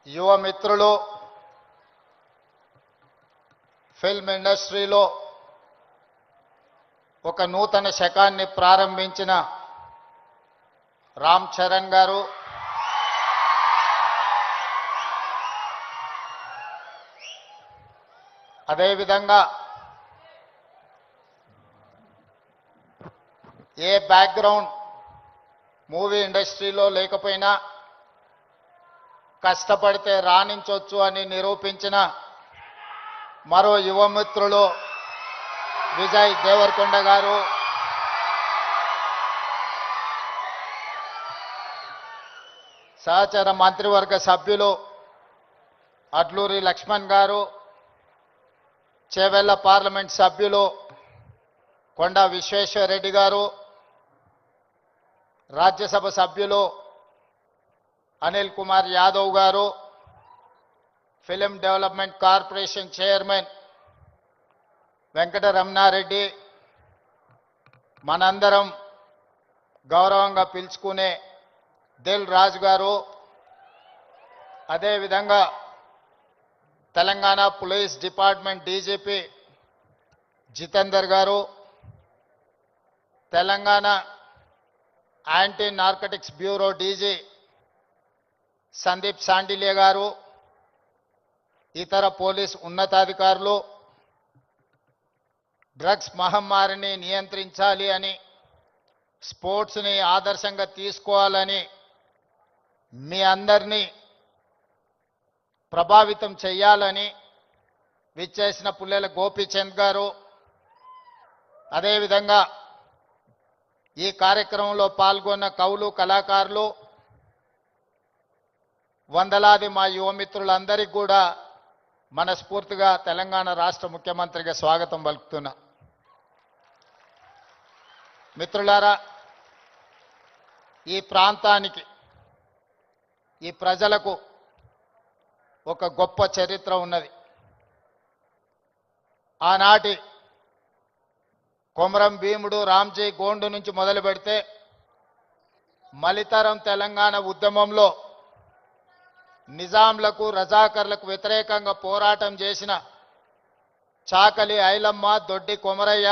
యువ మిత్రులు ఫిల్మ్ ఇండస్ట్రీలో ఒక నూతన శకాన్ని ప్రారంభించిన రామ్ చరణ్ గారు, అదేవిధంగా ఏ బ్యాక్గ్రౌండ్ మూవీ ఇండస్ట్రీలో లేకపోయినా కష్టపడితే రాణించొచ్చు అని నిరూపించిన మరో యువమిత్రులు విజయ్ దేవరకొండ గారు, సహచర మంత్రివర్గ సభ్యులు అడ్లూరి లక్ష్మణ్ గారు, చేవెళ్ల పార్లమెంట్ సభ్యులు కొండా విశ్వేశ్వరరెడ్డి గారు, రాజ్యసభ సభ్యులు అనిల్ కుమార్ యాదవ్ గారు, film development corporation chairman Venkataramana Reddy, మనందరం గౌరవంగా పిలుచుకునే దిల్ రాజు గారు, అదేవిధంగా Telangana police department DGP Jitender గారు, Telangana anti narcotics bureau DG Sandeep Sandilya గారు, ఇతర పోలీస్ ఉన్నతాధికారులు డ్రగ్స్ మహమ్మారిని నియంత్రించాలి అని, స్పోర్ట్స్ని ఆదర్శంగా తీసుకోవాలని మీ అందరినీ ప్రభావితం చేయాలని విచ్చేసిన పుల్లెల గోపీచంద్ గారు, అదేవిధంగా ఈ కార్యక్రమంలో పాల్గొన్న కవులు, కళాకారులు, వందలాది మా యువమిత్రులందరికీ కూడా మనస్ఫూర్తిగా తెలంగాణ రాష్ట్ర ముఖ్యమంత్రిగా స్వాగతం పలుకుతున్నా. మిత్రులారా, ఈ ప్రాంతానికి, ఈ ప్రజలకు ఒక గొప్ప చరిత్ర ఉన్నది. ఆనాటి కొమరం భీముడు, రామ్జీ గోండు నుంచి మొదలు పెడితే మలితరం తెలంగాణ ఉద్యమంలో నిజాంలకు, రజాకర్లకు వ్యతిరేకంగా పోరాటం చేసిన చాకలి ఐలమ్మ, దొడ్డి కొమరయ్య,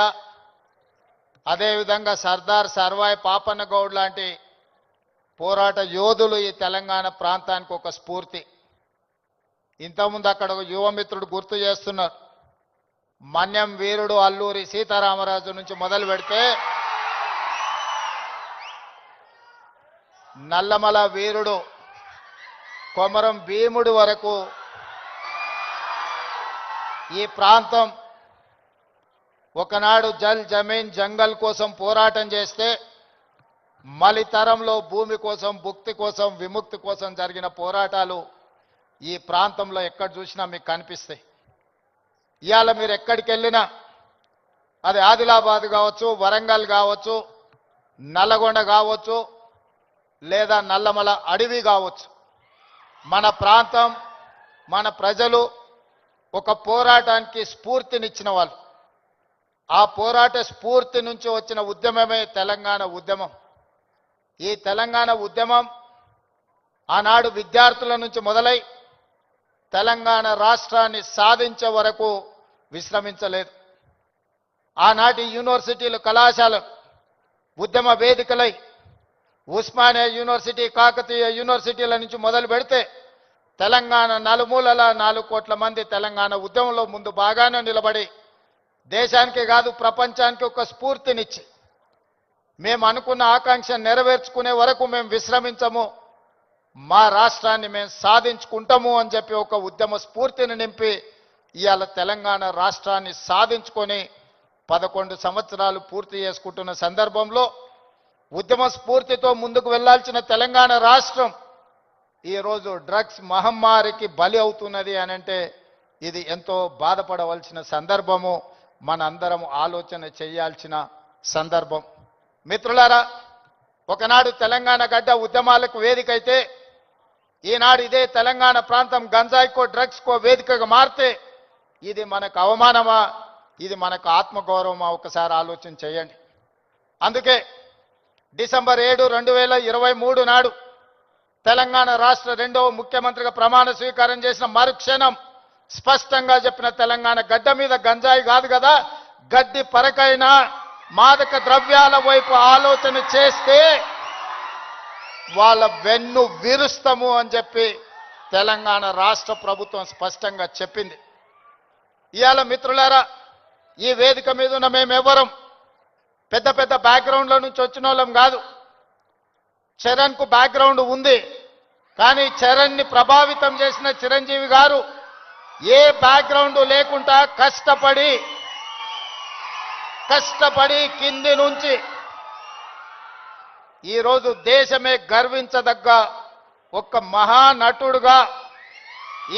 అదేవిధంగా సర్దార్ సర్వాయి పాపన్న గౌడ్ లాంటి పోరాట యోధులు ఈ తెలంగాణ ప్రాంతానికి ఒక స్ఫూర్తి. ఇంతకుముందు అక్కడ ఒక యువమిత్రుడు గుర్తు చేస్తున్నారు, మన్యం వీరుడు అల్లూరి సీతారామరాజు నుంచి మొదలు పెడితే నల్లమల వీరుడు కొమరం భీముడు వరకు ఈ ప్రాంతం ఒకనాడు జల్ జమీన్ జంగల్ కోసం పోరాటం చేస్తే మలితరంలో భూమి కోసం, భుక్తి కోసం, విముక్తి కోసం జరిగిన పోరాటాలు ఈ ప్రాంతంలో ఎక్కడ చూసినా మీకు కనిపిస్తాయి. ఇవాళ మీరు ఎక్కడికి వెళ్ళినా, అది ఆదిలాబాద్ కావచ్చు, వరంగల్ కావచ్చు, నల్లగొండ కావచ్చు, లేదా నల్లమల అడవి కావచ్చు, మన ప్రాంతం, మన ప్రజలు ఒక పోరాటానికి స్ఫూర్తినిచ్చిన వాళ్ళు. ఆ పోరాట స్ఫూర్తి నుంచి వచ్చిన ఉద్యమమే తెలంగాణ ఉద్యమం. ఈ తెలంగాణ ఉద్యమం ఆనాడు విద్యార్థుల నుంచి మొదలై తెలంగాణ రాష్ట్రాన్ని సాధించే వరకు విశ్రమించలేదు. ఆనాటి యూనివర్సిటీలు, కళాశాలలు ఉద్యమ వేదికలై ఉస్మానియా యూనివర్సిటీ, కాకతీయ యూనివర్సిటీల నుంచి మొదలు పెడితే తెలంగాణ నలుమూలల 4 కోట్ల మంది తెలంగాణ ఉద్యమంలో ముందు బాగానే నిలబడి దేశానికి కాదు ప్రపంచానికి ఒక స్ఫూర్తినిచ్చి మేము అనుకున్న ఆకాంక్ష నెరవేర్చుకునే వరకు మేము విశ్రమించము, మా రాష్ట్రాన్ని మేము సాధించుకుంటాము అని చెప్పి ఒక ఉద్యమ స్ఫూర్తిని నింపి ఇవాళ తెలంగాణ రాష్ట్రాన్ని సాధించుకొని 11 సంవత్సరాలు పూర్తి చేసుకుంటున్న సందర్భంలో ఉద్యమ స్ఫూర్తితో ముందుకు వెళ్లాల్సిన తెలంగాణ రాష్ట్రం ఈరోజు డ్రగ్స్ మహమ్మారికి బలి అవుతున్నది అనంటే ఇది ఎంతో బాధపడవలసిన సందర్భము, మనందరం ఆలోచన చేయాల్సిన సందర్భం. మిత్రులారా, ఒకనాడు తెలంగాణ గడ్డ ఉద్యమాలకు వేదికైతే ఈనాడు ఇదే తెలంగాణ ప్రాంతం గంజాయికో, డ్రగ్స్కో వేదికగా మారితే ఇది మనకు అవమానమా, ఇది మనకు ఆత్మగౌరవమా? ఒకసారి ఆలోచన చేయండి. అందుకే డిసెంబర్ 7, 2023 నాడు తెలంగాణ రాష్ట్ర రెండవ ముఖ్యమంత్రిగా ప్రమాణ స్వీకారం చేసిన మరుక్షణం స్పష్టంగా చెప్పిన తెలంగాణ గడ్డ మీద గంజాయి కాదు కదా, గడ్డి పరకైనా మాదక ద్రవ్యాల వైపు ఆలోచన చేస్తే వాళ్ళ వెన్ను విరుస్తాము అని చెప్పి తెలంగాణ రాష్ట్ర ప్రభుత్వం స్పష్టంగా చెప్పింది. ఇవాళ మిత్రులారా, ఈ వేదిక మీద ఉన్న మేమెవరం పెద్ద పెద్ద బ్యాక్గ్రౌండ్ల నుంచి వచ్చిన వాళ్ళం కాదు. చరణ్కు బ్యాక్గ్రౌండ్ ఉంది, కానీ చరణ్ని ప్రభావితం చేసిన చిరంజీవి గారు ఏ బ్యాక్గ్రౌండ్ లేకుండా కష్టపడి కింది నుంచి ఈరోజు దేశమే గర్వించదగ్గ ఒక మహానటుడుగా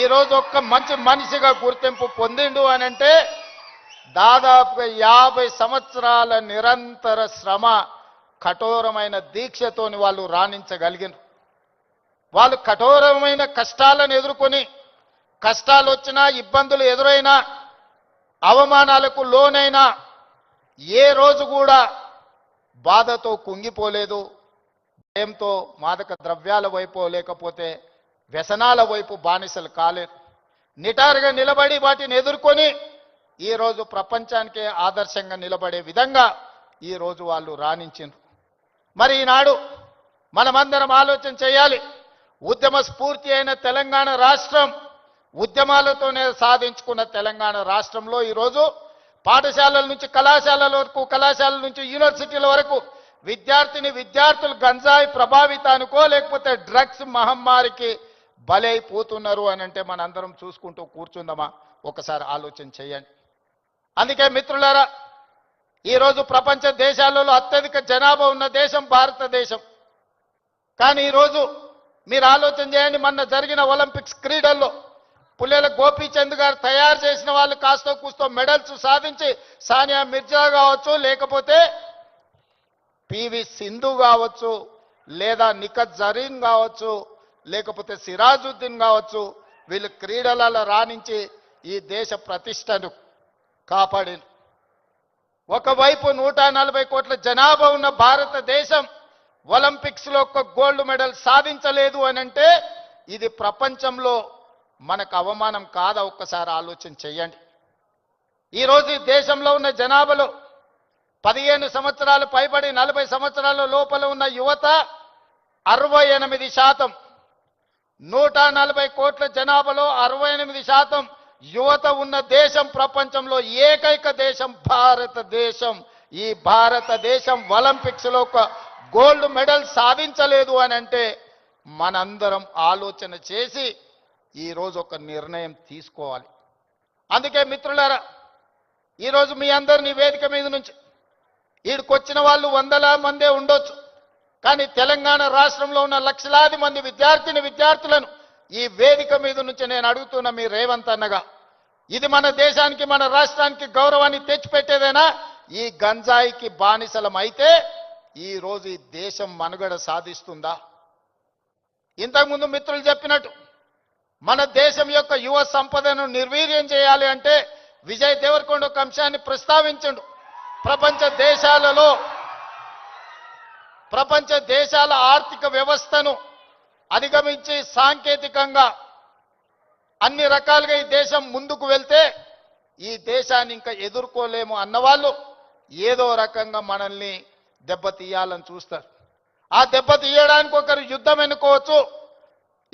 ఈరోజు ఒక మంచి మనిషిగా గుర్తింపు పొందిండు అని అంటే దాదాపుగా 50 సంవత్సరాల నిరంతర శ్రమ, కఠోరమైన దీక్షతోని వాళ్ళు రాణించగలిగినారు. వాళ్ళు కఠోరమైన కష్టాలను ఎదుర్కొని, కష్టాలు వచ్చినా, ఇబ్బందులు ఎదురైనా, అవమానాలకు లోనైనా ఏ రోజు కూడా బాధతో కుంగిపోలేదు. భయంతో మాదక ద్రవ్యాల వైపు లేకపోతే వ్యసనాల వైపు బానిసలు కాలేదు. నిటారుగా నిలబడి వాటిని ఎదుర్కొని ఈరోజు ప్రపంచానికే ఆదర్శంగా నిలబడే విధంగా ఈరోజు వాళ్ళు రాణించారు. మరి ఈనాడు మనమందరం ఆలోచన చేయాలి. ఉద్యమ స్ఫూర్తి అయిన తెలంగాణ రాష్ట్రం, ఉద్యమాలతోనే సాధించుకున్న తెలంగాణ రాష్ట్రంలో ఈరోజు పాఠశాలల నుంచి కళాశాలల వరకు, కళాశాలల నుంచి యూనివర్సిటీల వరకు విద్యార్థులు గంజాయి ప్రభావితానికో లేకపోతే డ్రగ్స్ మహమ్మారికి బలైపోతున్నారు అని అంటే మనందరం చూసుకుంటూ కూర్చుందామా? ఒకసారి ఆలోచన చేయండి. అందుకే మిత్రులారా, ఈరోజు ప్రపంచ దేశాలలో అత్యధిక జనాభా ఉన్న దేశం భారతదేశం. కానీ ఈరోజు మీరు ఆలోచన చేయండి, మొన్న జరిగిన ఒలింపిక్స్ క్రీడల్లో పుల్లెల గోపీచంద్ గారు తయారు చేసిన వాళ్ళు కాస్తో కూస్తో మెడల్స్ సాధించి, సానియా మిర్జా కావచ్చు, లేకపోతే పివి సింధు కావచ్చు, లేదా నిఖత్ జరీన్ కావచ్చు, లేకపోతే సిరాజుద్దీన్ కావచ్చు, వీళ్ళు క్రీడలలో రాణించి ఈ దేశ ప్రతిష్టను కాపాడి. ఒకవైపు 140 కోట్ల జనాభా ఉన్న భారతదేశం ఒలింపిక్స్ లో ఒక్క గోల్డ్ మెడల్ సాధించలేదు అని అంటే ఇది ప్రపంచంలో మనకు అవమానం కాదా? ఒక్కసారి ఆలోచన చేయండి. ఈరోజు ఈ దేశంలో ఉన్న జనాభాలో 15 సంవత్సరాలు పైబడి 40 సంవత్సరాల లోపల ఉన్న యువత 68%. 140 కోట్ల జనాభాలో 68% యువత ఉన్న దేశం ప్రపంచంలో ఏకైక దేశం భారతదేశం. ఈ భారతదేశం ఒలింపిక్స్ లో ఒక గోల్డ్ మెడల్ సాధించలేదు అని అంటే మనందరం ఆలోచన చేసి ఈరోజు ఒక నిర్ణయం తీసుకోవాలి. అందుకే మిత్రులారా, ఈరోజు మీ అందరినీ వేదిక మీద నుంచి ఈడికొచ్చిన వాళ్ళు 100ల మందే ఉండొచ్చు, కానీ తెలంగాణ రాష్ట్రంలో ఉన్న లక్షలాది మంది విద్యార్థులను ఈ వేదిక మీద నుంచి నేను అడుగుతున్న మీ రేవంత్ అన్నగా, ఇది మన దేశానికి, మన రాష్ట్రానికి గౌరవాన్ని తెచ్చిపెట్టేదేనా? ఈ గంజాయికి బానిసలం అయితే ఈ రోజు ఈ దేశం మనుగడ సాధిస్తుందా? ఇంతకుముందు మిత్రులు చెప్పినట్టు మన దేశం యొక్క యువ సంపదను నిర్వీర్యం చేయాలి అంటే విజయ్ దేవరకొండ ఒక అంశాన్ని ప్రస్తావించండు. ప్రపంచ దేశాల ఆర్థిక వ్యవస్థను అధిగమించి సాంకేతికంగా అన్ని రకాలుగా ఈ దేశం ముందుకు వెళ్తే ఈ దేశాన్ని ఇంకా ఎదుర్కోలేము అన్నవాళ్ళు ఏదో రకంగా మనల్ని దెబ్బతీయాలని చూస్తారు. ఆ దెబ్బతీయడానికి ఒకరు యుద్ధం ఎన్నుకోవచ్చు,